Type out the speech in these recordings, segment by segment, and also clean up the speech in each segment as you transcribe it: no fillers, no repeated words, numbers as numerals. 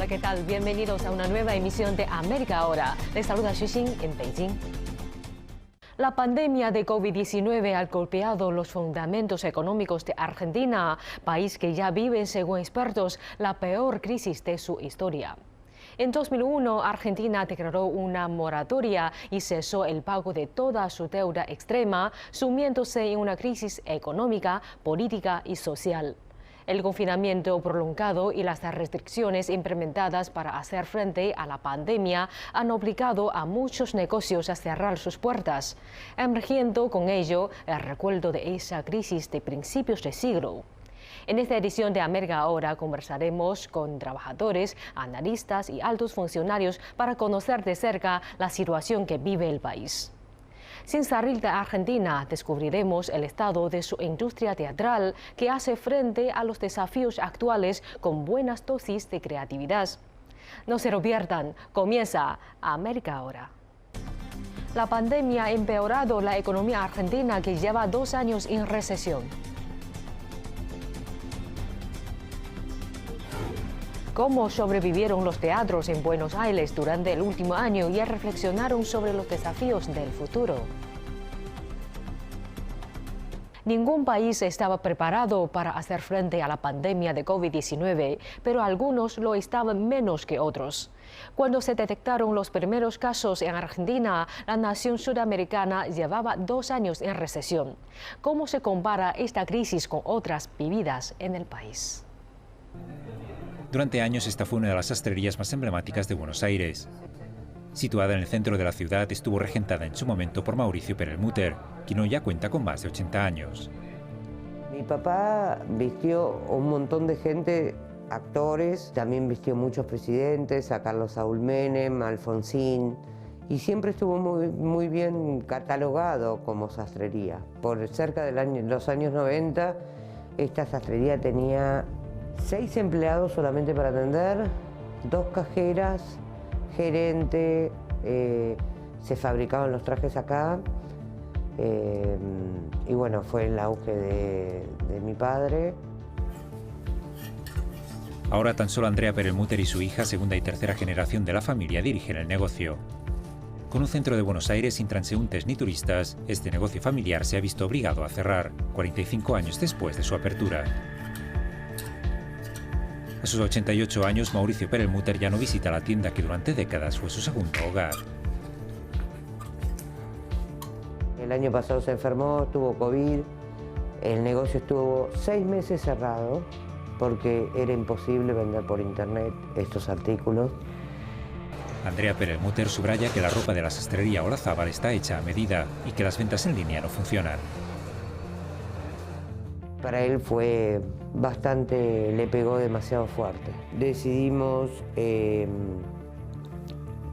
Hola, ¿qué tal? Bienvenidos a una nueva emisión de América Ahora. Les saluda Xu Xin en Beijing. La pandemia de COVID-19 ha golpeado los fundamentos económicos de Argentina, país que ya vive, según expertos, la peor crisis de su historia. En 2001, Argentina declaró una moratoria y cesó el pago de toda su deuda extrema, sumiéndose en una crisis económica, política y social. El confinamiento prolongado y las restricciones implementadas para hacer frente a la pandemia han obligado a muchos negocios a cerrar sus puertas, emergiendo con ello el recuerdo de esa crisis de principios de siglo. En esta edición de América Ahora conversaremos con trabajadores, analistas y altos funcionarios para conocer de cerca la situación que vive el país. Sin salir de Argentina, descubriremos el estado de su industria teatral que hace frente a los desafíos actuales con buenas dosis de creatividad. No se lo pierdan, comienza América Ahora. La pandemia ha empeorado la economía argentina que lleva 2 años en recesión. Cómo sobrevivieron los teatros en Buenos Aires durante el último año y reflexionaron sobre los desafíos del futuro. Ningún país estaba preparado para hacer frente a la pandemia de COVID-19, pero algunos lo estaban menos que otros. Cuando se detectaron los primeros casos en Argentina, la nación sudamericana llevaba 2 años en recesión. ¿Cómo se compara esta crisis con otras vividas en el país? Durante años esta fue una de las sastrerías más emblemáticas de Buenos Aires. Situada en el centro de la ciudad, estuvo regentada en su momento por Mauricio Perelmutter, quien hoy ya cuenta con más de 80 años. Mi papá vistió un montón de gente, actores, también vistió muchos presidentes, a Carlos Saúl Menem, a Alfonsín, y siempre estuvo muy bien catalogado como sastrería. Por cerca de los años 90, esta sastrería tenía 6 empleados solamente para atender, 2 cajeras, gerente, se fabricaban los trajes acá, y bueno, fue el auge de mi padre. Ahora tan solo Andrea Perelmutter y su hija, segunda y tercera generación de la familia, dirigen el negocio. Con un centro de Buenos Aires sin transeúntes ni turistas, este negocio familiar se ha visto obligado a cerrar, 45 años después de su apertura. A sus 88 años, Mauricio Perelmutter ya no visita la tienda que durante décadas fue su segundo hogar. El año pasado se enfermó, tuvo COVID, el negocio estuvo 6 meses cerrado porque era imposible vender por internet estos artículos. Andrea Perelmutter subraya que la ropa de la sastrería Olazábal está hecha a medida y que las ventas en línea no funcionan. Para él fue bastante, le pegó demasiado fuerte. Decidimos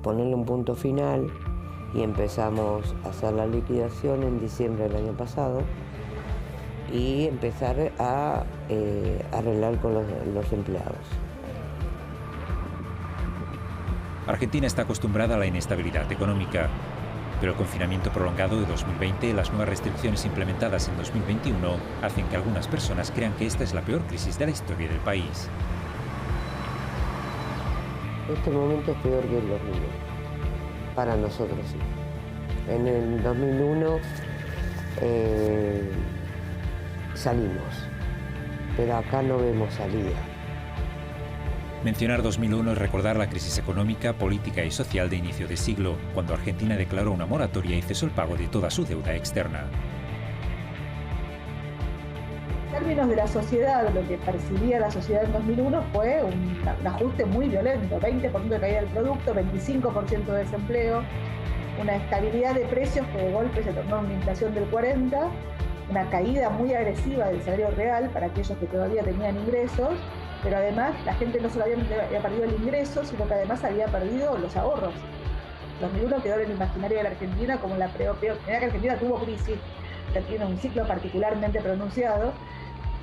ponerle un punto final y empezamos a hacer la liquidación en diciembre del año pasado y empezar a arreglar con los empleados. Argentina está acostumbrada a la inestabilidad económica, pero el confinamiento prolongado de 2020 y las nuevas restricciones implementadas en 2021 hacen que algunas personas crean que esta es la peor crisis de la historia del país. Este momento es peor que el 2001, para nosotros sí. En el 2001 salimos, pero acá no vemos salida. Mencionar 2001 es recordar la crisis económica, política y social de inicio de siglo, cuando Argentina declaró una moratoria y cesó el pago de toda su deuda externa. En términos de la sociedad, lo que percibía la sociedad en 2001 fue un ajuste muy violento, 20% de caída del producto, 25% de desempleo, una estabilidad de precios que de golpe se tornó una inflación del 40%, una caída muy agresiva del salario real para aquellos que todavía tenían ingresos, pero además la gente no solamente había perdido el ingreso, sino que además había perdido los ahorros. 2001 quedó en el imaginario de la Argentina como la peor. Mira que Argentina tuvo crisis, que tiene un ciclo particularmente pronunciado,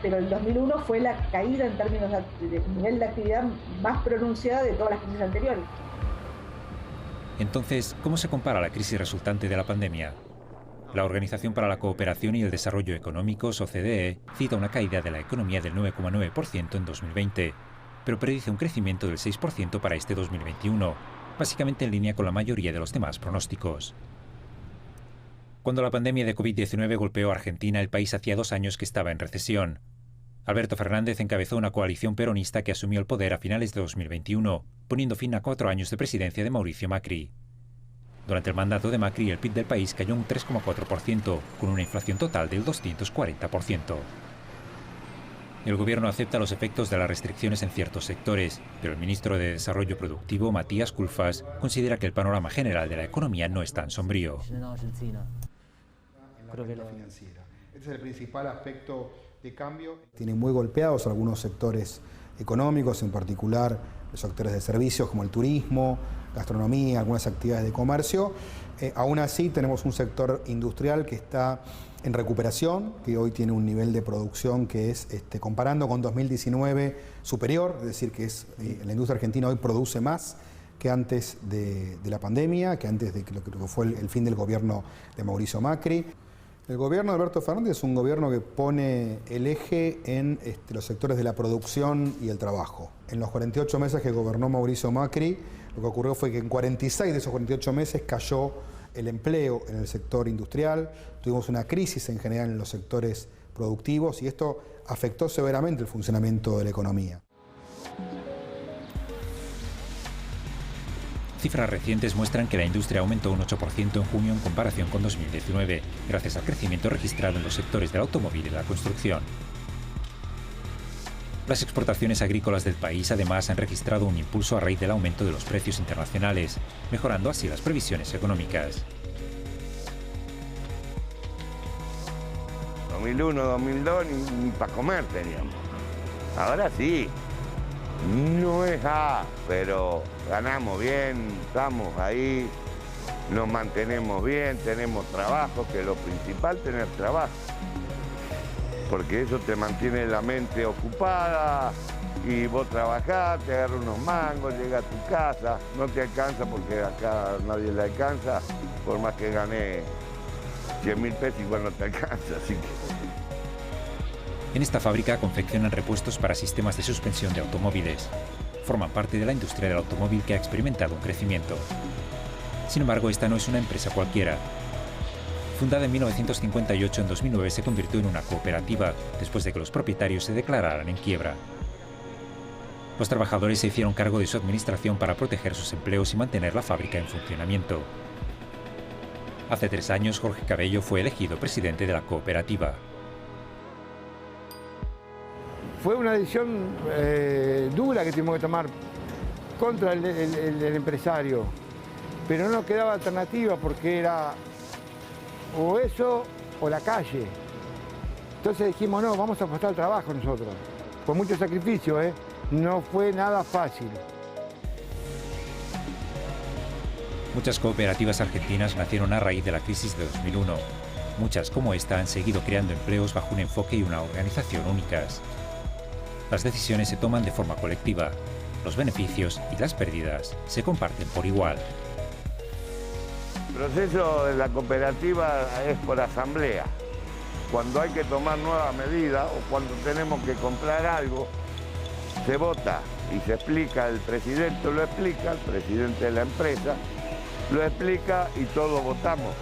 pero el 2001 fue la caída en términos de nivel de actividad más pronunciada de todas las crisis anteriores. Entonces, ¿cómo se compara la crisis resultante de la pandemia? La Organización para la Cooperación y el Desarrollo Económicos, OCDE, cita una caída de la economía del 9,9% en 2020. pero predice un crecimiento del 6% para este 2021, básicamente en línea con la mayoría de los demás pronósticos. Cuando la pandemia de COVID-19 golpeó a Argentina, el país hacía 2 años que estaba en recesión. Alberto Fernández encabezó una coalición peronista que asumió el poder a finales de 2021, poniendo fin a 4 años de presidencia de Mauricio Macri. Durante el mandato de Macri, el PIB del país cayó un 3,4%, con una inflación total del 240%. El gobierno acepta los efectos de las restricciones en ciertos sectores, pero el ministro de Desarrollo Productivo, Matías Culfas, considera que el panorama general de la economía no es tan sombrío. Este es el principal aspecto de cambio. Tiene muy golpeados algunos sectores económicos, en particular los sectores de servicios como el turismo, gastronomía, algunas actividades de comercio. Aún así tenemos un sector industrial que está en recuperación, que hoy tiene un nivel de producción que es, comparando con 2019, superior, es decir, que la industria argentina hoy produce más que antes de la pandemia, que antes de lo que fue el fin del gobierno de Mauricio Macri. El gobierno de Alberto Fernández es un gobierno que pone el eje en los sectores de la producción y el trabajo. En los 48 meses que gobernó Mauricio Macri, lo que ocurrió fue que en 46 de esos 48 meses cayó el empleo en el sector industrial, tuvimos una crisis en general en los sectores productivos y esto afectó severamente el funcionamiento de la economía. Cifras recientes muestran que la industria aumentó un 8% en junio en comparación con 2019, gracias al crecimiento registrado en los sectores del automóvil y la construcción. Las exportaciones agrícolas del país además han registrado un impulso a raíz del aumento de los precios internacionales, mejorando así las previsiones económicas. 2001, 2002 ni para comer teníamos. Ahora sí, no es pero ganamos bien, estamos ahí, nos mantenemos bien, tenemos trabajo, que es lo principal, tener trabajo. Porque eso te mantiene la mente ocupada y vos trabajás, te agarras unos mangos, llegas a tu casa, no te alcanza porque acá nadie le alcanza, por más que gané 100.000 pesos igual no te alcanza, así que... En esta fábrica confeccionan repuestos para sistemas de suspensión de automóviles. Forman parte de la industria del automóvil que ha experimentado un crecimiento. Sin embargo, esta no es una empresa cualquiera. Fundada en 1958, en 2009 se convirtió en una cooperativa, después de que los propietarios se declararan en quiebra. Los trabajadores se hicieron cargo de su administración para proteger sus empleos y mantener la fábrica en funcionamiento. Hace 3 años, Jorge Cabello fue elegido presidente de la cooperativa. Fue una decisión dura que tuvimos que tomar contra el empresario, pero no nos quedaba alternativa porque era o eso o la calle. Entonces dijimos, no, vamos a apostar al trabajo nosotros. Con mucho sacrificio, no fue nada fácil. Muchas cooperativas argentinas nacieron a raíz de la crisis de 2001. Muchas, como esta, han seguido creando empleos bajo un enfoque y una organización únicas. Las decisiones se toman de forma colectiva. Los beneficios y las pérdidas se comparten por igual. El proceso de la cooperativa es por asamblea. Cuando hay que tomar nuevas medidas o cuando tenemos que comprar algo, se vota y se explica, el presidente lo explica, el presidente de la empresa lo explica y todos votamos.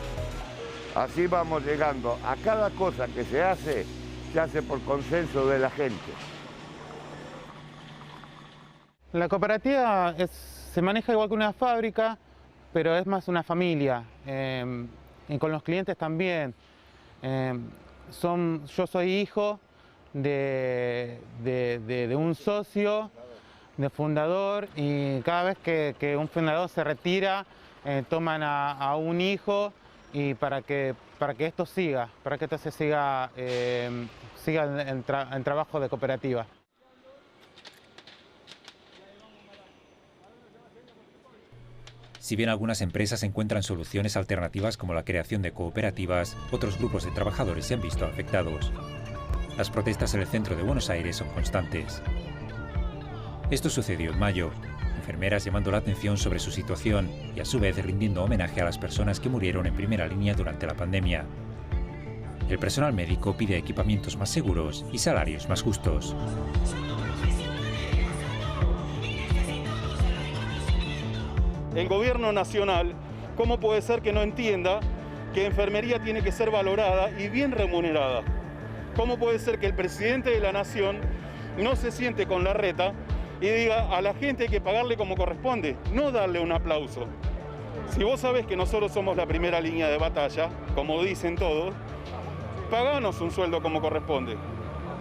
Así vamos llegando a cada cosa que se hace por consenso de la gente. La cooperativa se maneja igual que una fábrica, pero es más una familia, y con los clientes también. Yo soy hijo de un socio, de fundador, y cada vez que un fundador se retira, toman a un hijo y para que esto siga, se siga en trabajo de cooperativa. Si bien algunas empresas encuentran soluciones alternativas como la creación de cooperativas, otros grupos de trabajadores se han visto afectados. Las protestas en el centro de Buenos Aires son constantes. Esto sucedió en mayo, enfermeras llamando la atención sobre su situación y a su vez rindiendo homenaje a las personas que murieron en primera línea durante la pandemia. El personal médico pide equipamientos más seguros y salarios más justos. el gobierno nacional, ¿cómo puede ser que no entienda que enfermería tiene que ser valorada y bien remunerada? ¿Cómo puede ser que el presidente de la nación no se siente con la reta y diga a la gente hay que pagarle como corresponde, no darle un aplauso? Si vos sabés que nosotros somos la primera línea de batalla, como dicen todos, paganos un sueldo como corresponde.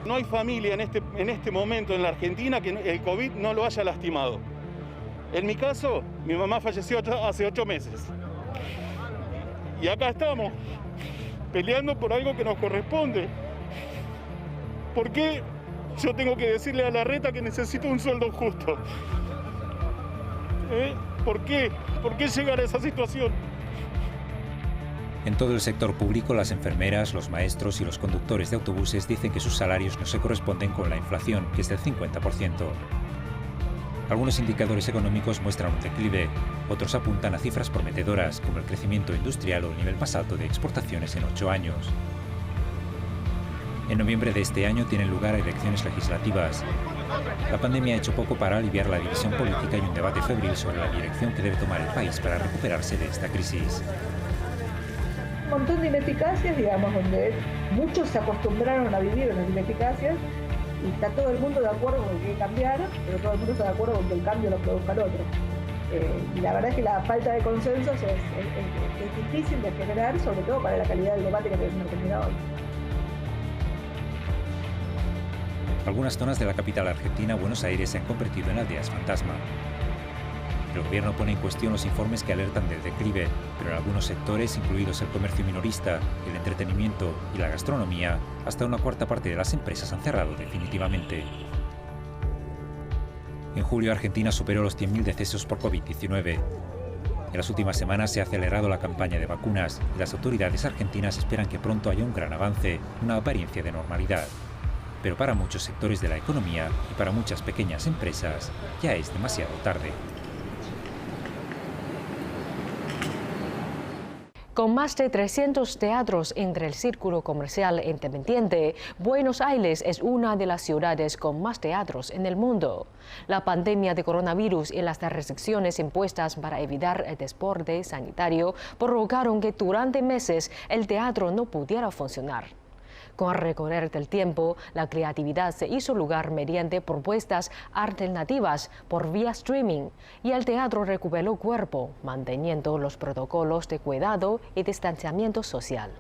No hay familia en este momento en la Argentina que el COVID no lo haya lastimado. En mi caso, mi mamá falleció hace 8 meses. Y acá estamos, peleando por algo que nos corresponde. ¿Por qué yo tengo que decirle a la reta que necesito un sueldo justo? ¿Por qué? ¿Por qué llegar a esa situación? En todo el sector público, las enfermeras, los maestros y los conductores de autobuses dicen que sus salarios no se corresponden con la inflación, que es del 50%. Algunos indicadores económicos muestran un declive, otros apuntan a cifras prometedoras, como el crecimiento industrial o el nivel más alto de exportaciones en 8 años. En noviembre de este año tienen lugar elecciones legislativas. La pandemia ha hecho poco para aliviar la división política y un debate febril sobre la dirección que debe tomar el país para recuperarse de esta crisis. Un montón de ineficacias, digamos, donde muchos se acostumbraron a vivir en las ineficacias y está todo el mundo de acuerdo con que hay que cambiar, pero todo el mundo está de acuerdo con que el cambio lo produzca el otro. Y la verdad es que la falta de consensos es difícil de generar, sobre todo para la calidad del debate que tenemos en Argentina hoy. Algunas zonas de la capital argentina, Buenos Aires, se han convertido en aldeas fantasma. El gobierno pone en cuestión los informes que alertan del declive, pero en algunos sectores, incluidos el comercio minorista, el entretenimiento y la gastronomía, hasta una cuarta parte de las empresas han cerrado definitivamente. En julio, Argentina superó los 100.000 decesos por COVID-19. En las últimas semanas se ha acelerado la campaña de vacunas y las autoridades argentinas esperan que pronto haya un gran avance, una apariencia de normalidad. Pero para muchos sectores de la economía y para muchas pequeñas empresas ya es demasiado tarde. Con más de 300 teatros entre el círculo comercial independiente, Buenos Aires es una de las ciudades con más teatros en el mundo. La pandemia de coronavirus y las restricciones impuestas para evitar el desborde sanitario provocaron que durante meses el teatro no pudiera funcionar. Con el recorrer del tiempo, la creatividad se hizo lugar mediante propuestas alternativas por vía streaming y el teatro recuperó cuerpo, manteniendo los protocolos de cuidado y distanciamiento social.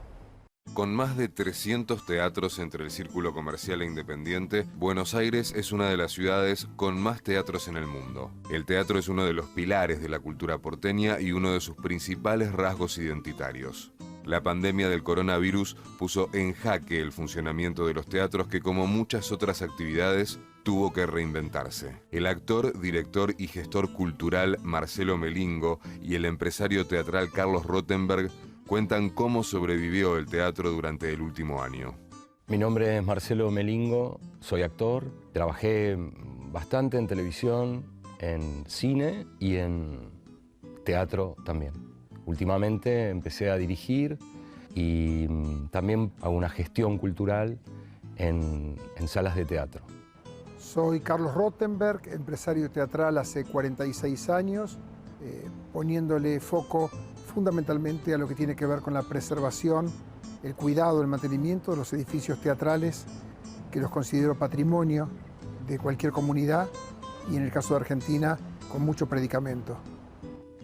Con más de 300 teatros entre el círculo comercial e independiente, Buenos Aires es una de las ciudades con más teatros en el mundo. El teatro es uno de los pilares de la cultura porteña y uno de sus principales rasgos identitarios. La pandemia del coronavirus puso en jaque el funcionamiento de los teatros que, como muchas otras actividades, tuvo que reinventarse. El actor, director y gestor cultural Marcelo Melingo y el empresario teatral Carlos Rottenberg cuentan cómo sobrevivió el teatro durante el último año. Mi nombre es Marcelo Melingo, soy actor, trabajé bastante en televisión, en cine y en teatro también. Últimamente empecé a dirigir y también hago una gestión cultural en salas de teatro. Soy Carlos Rottenberg, empresario teatral hace 46 años, poniéndole foco fundamentalmente a lo que tiene que ver con la preservación, el cuidado, el mantenimiento de los edificios teatrales, que los considero patrimonio de cualquier comunidad y en el caso de Argentina, con mucho predicamento.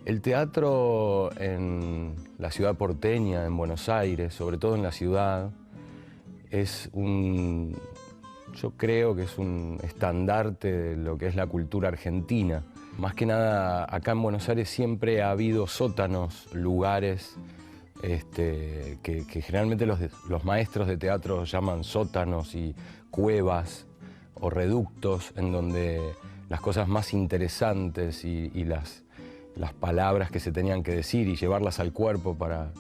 El teatro en la ciudad porteña, en Buenos Aires, sobre todo en la ciudad, yo creo que es un estandarte de lo que es la cultura argentina. Más que nada, acá en Buenos Aires siempre ha habido sótanos, lugares que generalmente los maestros de teatro llaman sótanos y cuevas o reductos, en donde las cosas más interesantes y las palabras que se tenían que decir y llevarlas al cuerpo para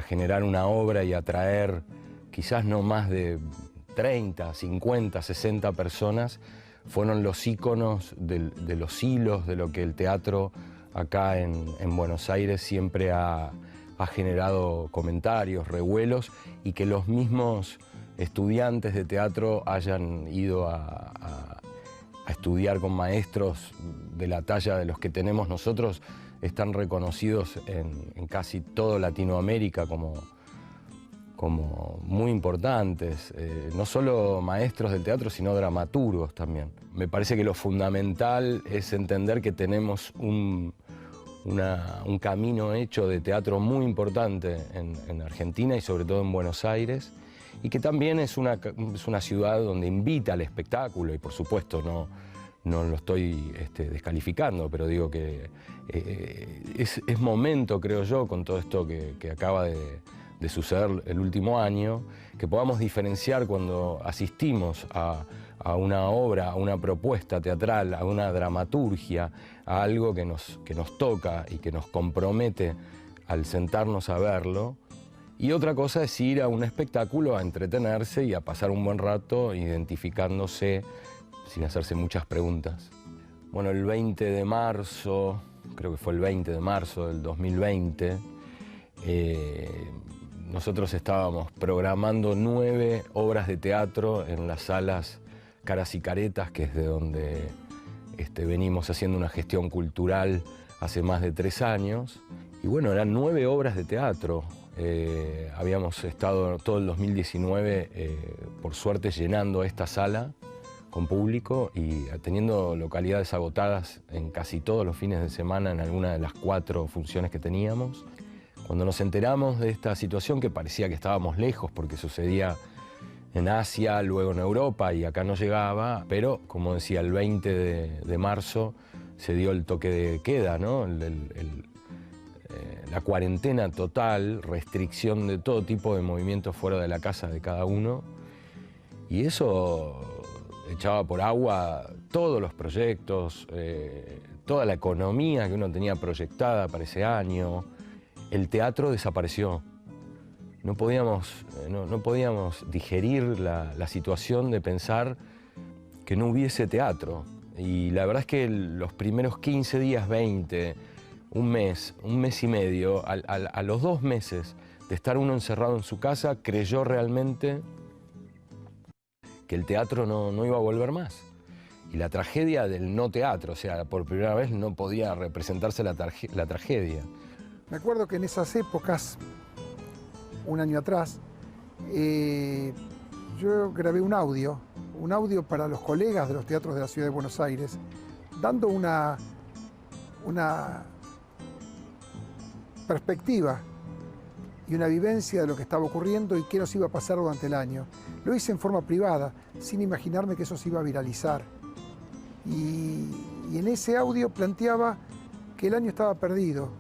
generar una obra y atraer quizás no más de 30, 50, 60 personas, fueron los íconos de los hilos de lo que el teatro acá en Buenos Aires siempre ha generado comentarios, revuelos, y que los mismos estudiantes de teatro hayan ido a estudiar con maestros de la talla de los que tenemos nosotros, están reconocidos en casi toda Latinoamérica como muy importantes, no solo maestros del teatro, sino dramaturgos también. Me parece que lo fundamental es entender que tenemos un camino hecho de teatro muy importante en Argentina y sobre todo en Buenos Aires, y que también es una ciudad donde invita al espectáculo, y por supuesto no lo estoy descalificando, pero digo que es momento, creo yo, con todo esto que acaba de suceder el último año, que podamos diferenciar cuando asistimos a una obra, a una propuesta teatral, a una dramaturgia, a algo que nos toca y que nos compromete al sentarnos a verlo. Y otra cosa es ir a un espectáculo a entretenerse y a pasar un buen rato identificándose sin hacerse muchas preguntas. Bueno, el 20 de marzo, creo que fue el 20 de marzo del 2020, nosotros estábamos programando 9 obras de teatro en las salas Caras y Caretas, que es de donde venimos haciendo una gestión cultural hace más de 3 años. Y bueno, eran 9 obras de teatro. Habíamos estado todo el 2019, por suerte, llenando esta sala con público y teniendo localidades agotadas en casi todos los fines de semana en alguna de las 4 funciones que teníamos. Cuando nos enteramos de esta situación, que parecía que estábamos lejos porque sucedía en Asia, luego en Europa y acá no llegaba, pero como decía, el 20 de marzo se dio el toque de queda, ¿no? La cuarentena total, restricción de todo tipo de movimientos fuera de la casa de cada uno, y eso echaba por agua todos los proyectos, toda la economía que uno tenía proyectada para ese año. El teatro desapareció. No podíamos digerir la situación de pensar que no hubiese teatro. Y la verdad es que los primeros 15 días, 20, un mes y medio, a los 2 meses de estar uno encerrado en su casa, creyó realmente que el teatro no iba a volver más. Y la tragedia del no teatro, o sea, por primera vez no podía representarse la tragedia. Me acuerdo que en esas épocas, un año atrás, yo grabé un audio para los colegas de los teatros de la ciudad de Buenos Aires, dando una perspectiva y una vivencia de lo que estaba ocurriendo y qué nos iba a pasar durante el año. Lo hice en forma privada, sin imaginarme que eso se iba a viralizar. Y en ese audio planteaba que el año estaba perdido.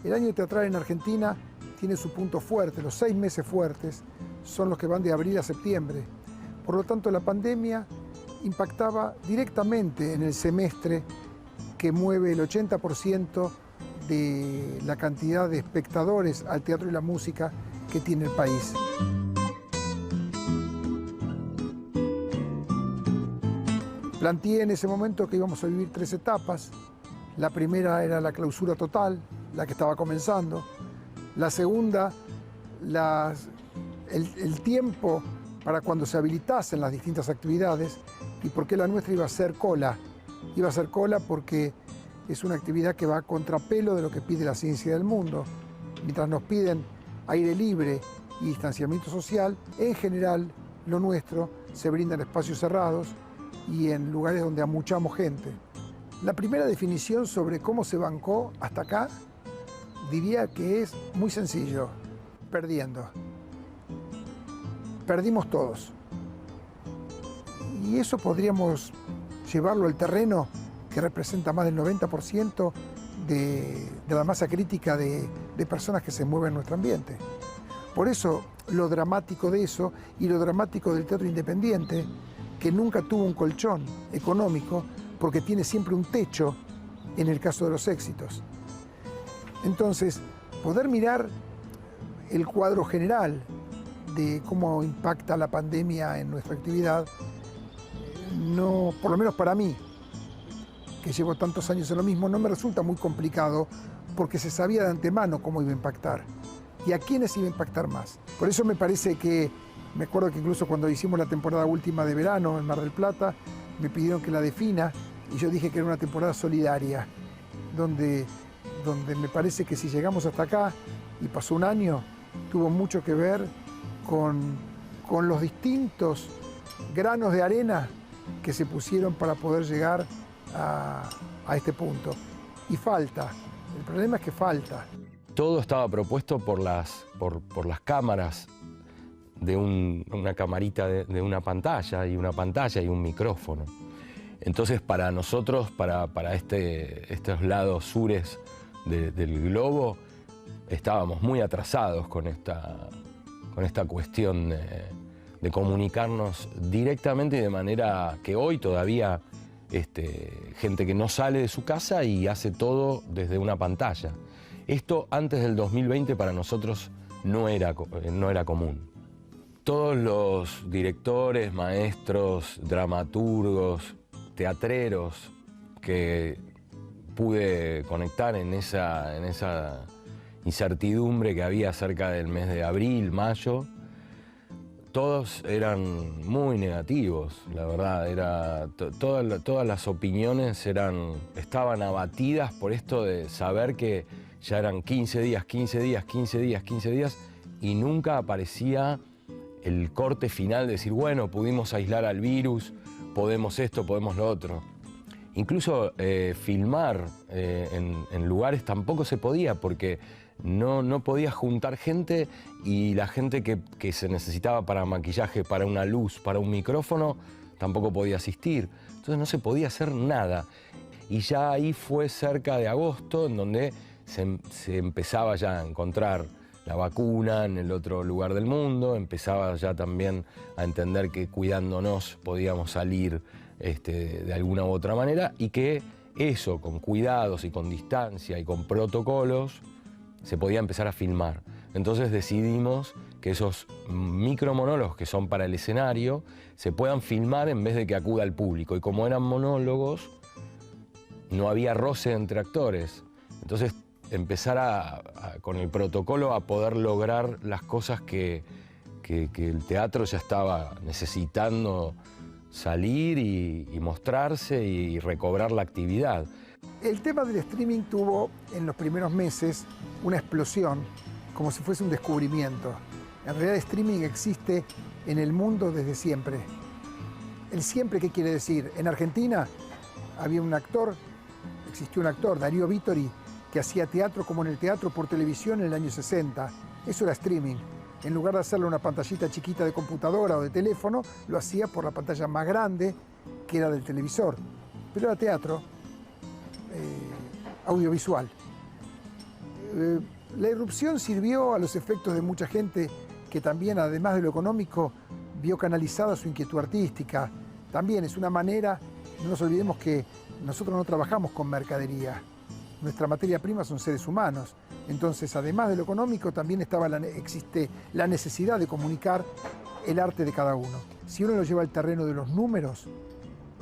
El año teatral en Argentina tiene su punto fuerte, los 6 meses fuertes son los que van de abril a septiembre. Por lo tanto, la pandemia impactaba directamente en el semestre que mueve el 80% de la cantidad de espectadores al teatro y la música que tiene el país. Planteé en ese momento que íbamos a vivir 3 etapas. La primera era la clausura total, la que estaba comenzando. La segunda, el tiempo para cuando se habilitasen las distintas actividades, y por qué la nuestra iba a ser cola. Iba a ser cola porque es una actividad que va a contrapelo de lo que pide la ciencia del mundo. Mientras nos piden aire libre y distanciamiento social, en general lo nuestro se brinda en espacios cerrados y en lugares donde amuchamos gente. La primera definición sobre cómo se bancó hasta acá, diría que es muy sencillo: perdiendo. Perdimos todos. Y eso podríamos llevarlo al terreno que representa más del 90% de la masa crítica de personas que se mueven en nuestro ambiente. Por eso, lo dramático de eso y lo dramático del teatro independiente, que nunca tuvo un colchón económico, porque tiene siempre un techo en el caso de los éxitos. Entonces, poder mirar el cuadro general de cómo impacta la pandemia en nuestra actividad, no, por lo menos para mí, que llevo tantos años en lo mismo, no me resulta muy complicado, porque se sabía de antemano cómo iba a impactar y a quiénes iba a impactar más. Por eso me parece que Me acuerdo que incluso cuando hicimos la temporada última de verano en Mar del Plata, me pidieron que la defina y yo dije que era una temporada solidaria, donde me parece que si llegamos hasta acá y pasó un año, tuvo mucho que ver con los distintos granos de arena que se pusieron para poder llegar a este punto. Y falta, el problema es que falta. Todo estaba propuesto por las cámaras de una camarita de una pantalla y un micrófono. Entonces para nosotros, para estos lados sures del globo, estábamos muy atrasados con esta cuestión de comunicarnos directamente y de manera que hoy todavía gente que no sale de su casa y hace todo desde una pantalla. Esto antes del 2020 para nosotros no era común. Todos los directores, maestros, dramaturgos, teatreros que pude conectar en esa incertidumbre que había cerca del mes de abril, mayo, todos eran muy negativos, la verdad. Todas las opiniones estaban abatidas por esto de saber que ya eran 15 días y nunca aparecía el corte final de decir, bueno, pudimos aislar al virus, podemos esto, podemos lo otro. Incluso filmar en lugares tampoco se podía porque no podías juntar gente y la gente que se necesitaba para maquillaje, para una luz, para un micrófono, tampoco podía asistir. Entonces no se podía hacer nada. Y ya ahí fue cerca de agosto en donde se empezaba ya a encontrar la vacuna en el otro lugar del mundo, empezaba ya también a entender que cuidándonos podíamos salir de alguna u otra manera y que eso, con cuidados y con distancia y con protocolos, se podía empezar a filmar. Entonces decidimos que esos micromonólogos que son para el escenario se puedan filmar en vez de que acuda el público. Y como eran monólogos, no había roce entre actores. Entonces empezar con el protocolo a poder lograr las cosas que el teatro ya estaba necesitando salir y mostrarse y recobrar la actividad. El tema del streaming tuvo en los primeros meses una explosión, como si fuese un descubrimiento. En realidad el streaming existe en el mundo desde siempre. ¿El siempre qué quiere decir? En Argentina existió un actor, Darío Vittori, que hacía teatro como en el teatro por televisión en el año 60. Eso era streaming. En lugar de hacerlo en una pantallita chiquita de computadora o de teléfono, lo hacía por la pantalla más grande, que era del televisor. Pero era teatro audiovisual. La irrupción sirvió a los efectos de mucha gente que también, además de lo económico, vio canalizada su inquietud artística. También es una manera, no nos olvidemos que nosotros no trabajamos con mercadería. Nuestra materia prima son seres humanos. Entonces, además de lo económico, también existe la necesidad de comunicar el arte de cada uno. Si uno lo lleva al terreno de los números,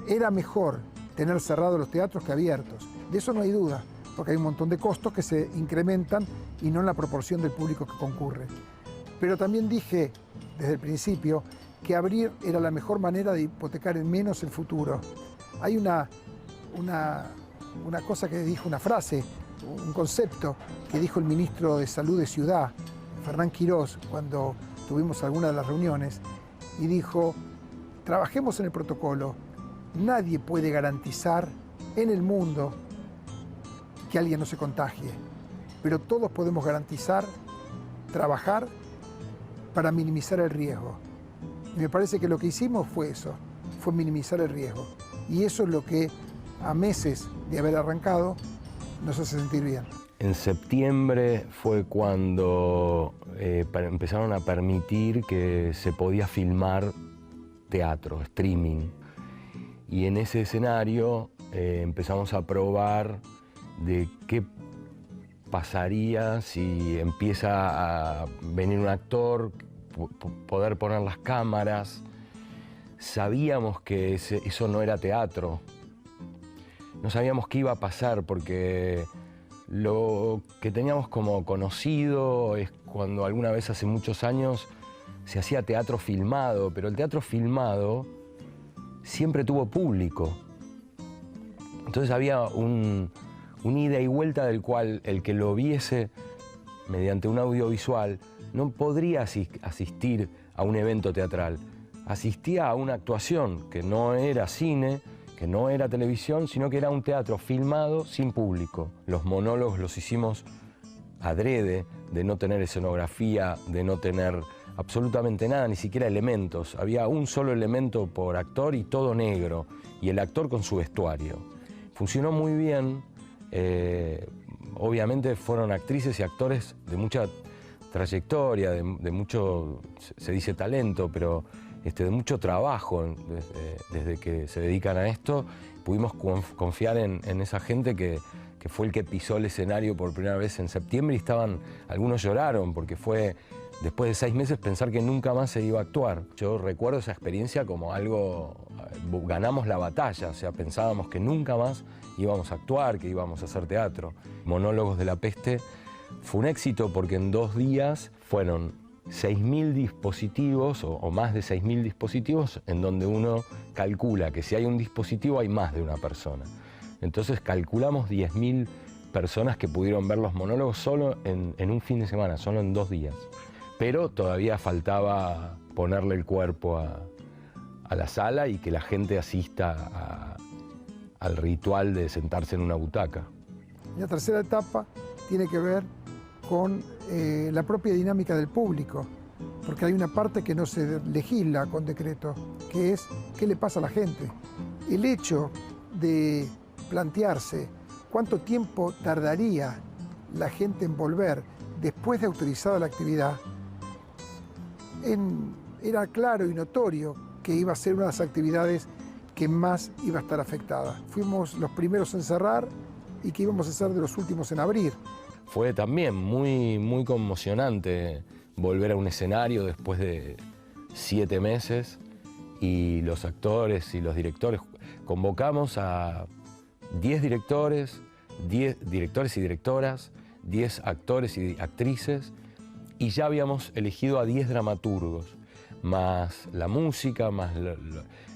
era mejor tener cerrados los teatros que abiertos. De eso no hay duda, porque hay un montón de costos que se incrementan y no en la proporción del público que concurre. Pero también dije desde el principio que abrir era la mejor manera de hipotecar en menos el futuro. Hay una cosa que dijo, una frase, un concepto que dijo el ministro de Salud de Ciudad, Fernán Quirós, cuando tuvimos alguna de las reuniones, y dijo, trabajemos en el protocolo. Nadie puede garantizar en el mundo que alguien no se contagie, pero todos podemos garantizar, trabajar para minimizar el riesgo. Y me parece que lo que hicimos fue eso, fue minimizar el riesgo. Y eso es lo que a meses de haber arrancado nos hace sentir bien. En septiembre fue cuando empezaron a permitir que se podía filmar teatro, streaming. Y en ese escenario empezamos a probar de qué pasaría si empieza a venir un actor, poder poner las cámaras. Sabíamos que eso no era teatro. No sabíamos qué iba a pasar porque lo que teníamos como conocido es cuando alguna vez hace muchos años se hacía teatro filmado, pero el teatro filmado siempre tuvo público. Entonces había un ida y vuelta del cual el que lo viese mediante un audiovisual no podría asistir a un evento teatral. Asistía a una actuación que no era cine, que no era televisión, sino que era un teatro filmado sin público. Los monólogos los hicimos adrede, de no tener escenografía, de no tener absolutamente nada, ni siquiera elementos. Había un solo elemento por actor y todo negro, y el actor con su vestuario. Funcionó muy bien. Obviamente fueron actrices y actores de mucha trayectoria, de mucho, se dice talento, pero de mucho trabajo desde que se dedican a esto. Pudimos confiar en esa gente que fue el que pisó el escenario por primera vez en septiembre y algunos lloraron porque fue, después de 6 meses, pensar que nunca más se iba a actuar. Yo recuerdo esa experiencia como algo, ganamos la batalla, o sea, pensábamos que nunca más íbamos a actuar, que íbamos a hacer teatro. Monólogos de la Peste fue un éxito porque en 2 días fueron 6.000 dispositivos o más de 6.000 dispositivos en donde uno calcula que si hay un dispositivo hay más de una persona. Entonces calculamos 10.000 personas que pudieron ver los monólogos solo en un fin de semana, solo en 2 días. Pero todavía faltaba ponerle el cuerpo a la sala y que la gente asista al ritual de sentarse en una butaca. La tercera etapa tiene que ver con la propia dinámica del público, porque hay una parte que no se legisla con decreto, que es qué le pasa a la gente. El hecho de plantearse cuánto tiempo tardaría la gente en volver después de autorizada la actividad, era claro y notorio que iba a ser una de las actividades que más iba a estar afectada. Fuimos los primeros en cerrar y que íbamos a ser de los últimos en abrir. Fue también muy conmocionante volver a un escenario después de 7 meses y los actores y los directores. Convocamos a 10 directores, 10 directores y directoras, 10 actores y actrices y ya habíamos elegido a 10 dramaturgos, más la música, más...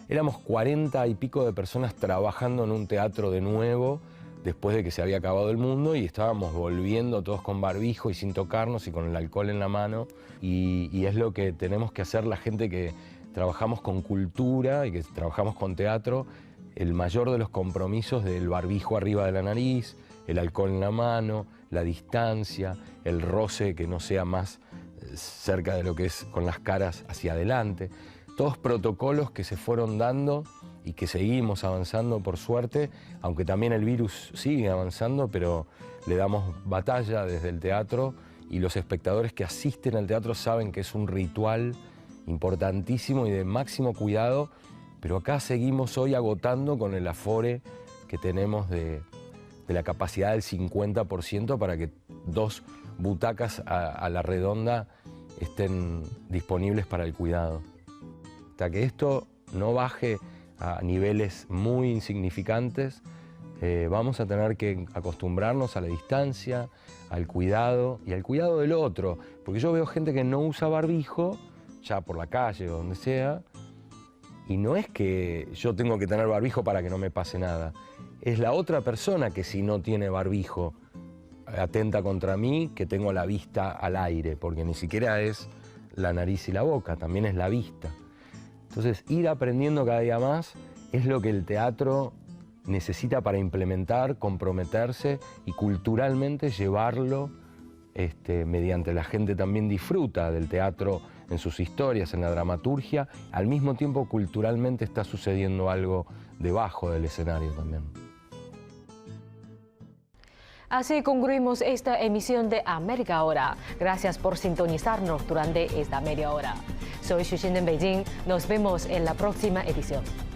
Éramos 40 y pico de personas trabajando en un teatro de nuevo después de que se había acabado el mundo y estábamos volviendo todos con barbijo y sin tocarnos y con el alcohol en la mano y es lo que tenemos que hacer la gente que trabajamos con cultura y que trabajamos con teatro, el mayor de los compromisos del barbijo arriba de la nariz, el alcohol en la mano, la distancia, el roce que no sea más cerca de lo que es con las caras hacia adelante. Todos protocolos que se fueron dando y que seguimos avanzando por suerte, aunque también el virus sigue avanzando, pero le damos batalla desde el teatro y los espectadores que asisten al teatro saben que es un ritual importantísimo y de máximo cuidado, pero acá seguimos hoy agotando con el afore que tenemos de la capacidad del 50% para que 2 butacas a la redonda estén disponibles para el cuidado. Hasta que esto no baje a niveles muy insignificantes, vamos a tener que acostumbrarnos a la distancia, al cuidado y al cuidado del otro. Porque yo veo gente que no usa barbijo, ya por la calle o donde sea, y no es que yo tengo que tener barbijo para que no me pase nada. Es la otra persona que si no tiene barbijo atenta contra mí, que tengo la vista al aire, porque ni siquiera es la nariz y la boca, también es la vista. Entonces, ir aprendiendo cada día más es lo que el teatro necesita para implementar, comprometerse y culturalmente llevarlo mediante la gente también disfruta del teatro en sus historias, en la dramaturgia. Al mismo tiempo, culturalmente está sucediendo algo debajo del escenario también. Así concluimos esta emisión de América Ahora. Gracias por sintonizarnos durante esta media hora. Soy Xu Xin en Beijing. Nos vemos en la próxima edición.